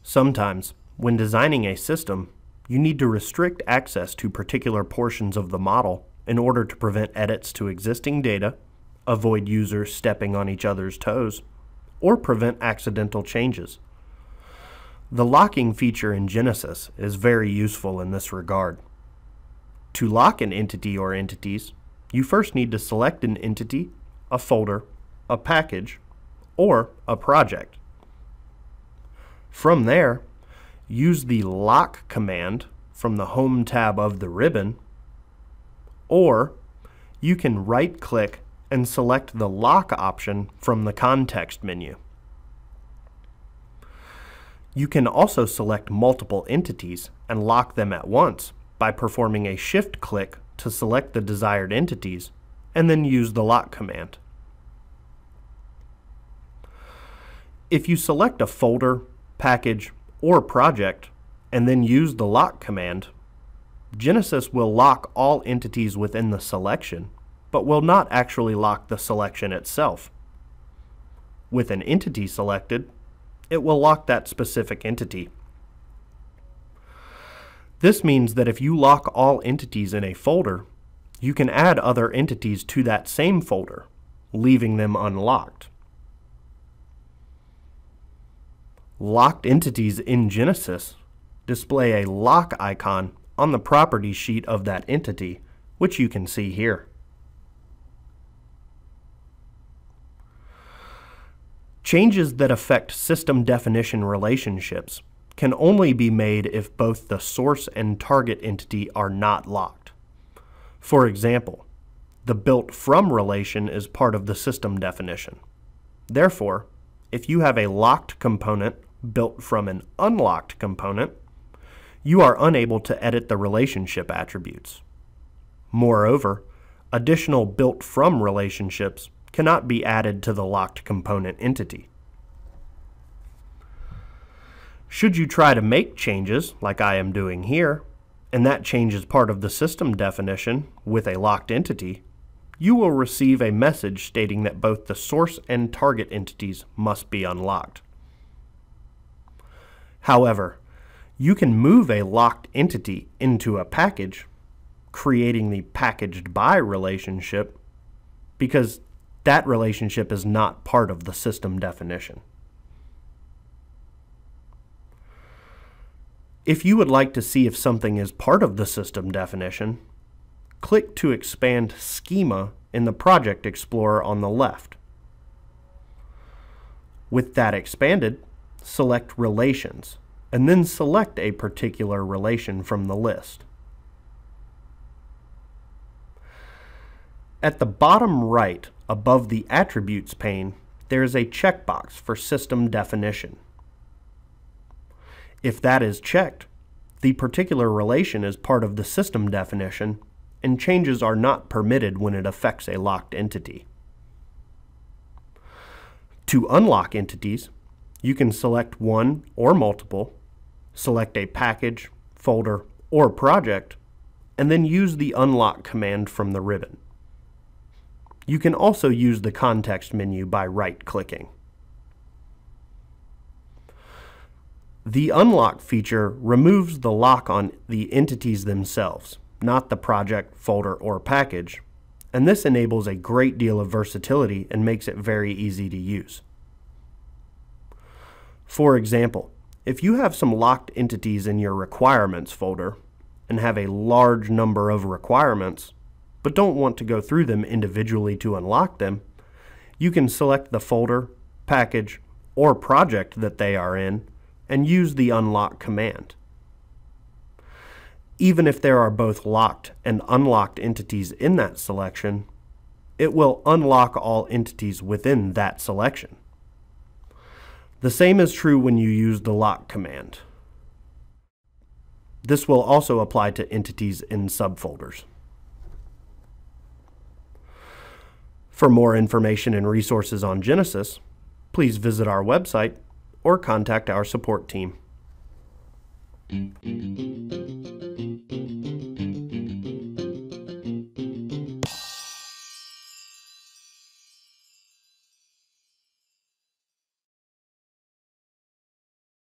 Sometimes, when designing a system, you need to restrict access to particular portions of the model in order to prevent edits to existing data, avoid users stepping on each other's toes, or prevent accidental changes. The locking feature in GENESYS is very useful in this regard. To lock an entity or entities, you first need to select an entity, a folder, a package, or a project. From there, use the lock command from the Home tab of the ribbon, or you can right-click and select the lock option from the context menu. You can also select multiple entities and lock them at once by performing a shift click to select the desired entities and then use the lock command. If you select a folder, package, or project and then use the lock command, GENESYS will lock all entities within the selection, but will not actually lock the selection itself. With an entity selected, it will lock that specific entity. This means that if you lock all entities in a folder, you can add other entities to that same folder, leaving them unlocked. Locked entities in GENESYS display a lock icon on the properties sheet of that entity, which you can see here. Changes that affect system definition relationships can only be made if both the source and target entity are not locked. For example, the built from relation is part of the system definition. Therefore, if you have a locked component built from an unlocked component, you are unable to edit the relationship attributes. Moreover, additional built from relationships cannot be added to the locked component entity. Should you try to make changes, like I am doing here, and that change is part of the system definition with a locked entity, you will receive a message stating that both the source and target entities must be unlocked. However, you can move a locked entity into a package, creating the packaged by relationship, because that relationship is not part of the system definition. If you would like to see if something is part of the system definition, click to expand Schema in the Project Explorer on the left. With that expanded, select Relations, and then select a particular relation from the list. At the bottom right, above the Attributes pane, there is a checkbox for System Definition. If that is checked, the particular relation is part of the system definition, and changes are not permitted when it affects a locked entity. To unlock entities, you can select one or multiple, select a package, folder, or project, and then use the unlock command from the ribbon. You can also use the context menu by right-clicking. The unlock feature removes the lock on the entities themselves, not the project, folder, or package, and this enables a great deal of versatility and makes it very easy to use. For example, if you have some locked entities in your requirements folder and have a large number of requirements, but don't want to go through them individually to unlock them, you can select the folder, package, or project that they are in and use the unlock command. Even if there are both locked and unlocked entities in that selection, it will unlock all entities within that selection. The same is true when you use the lock command. This will also apply to entities in subfolders. For more information and resources on GENESYS, please visit our website or contact our support team.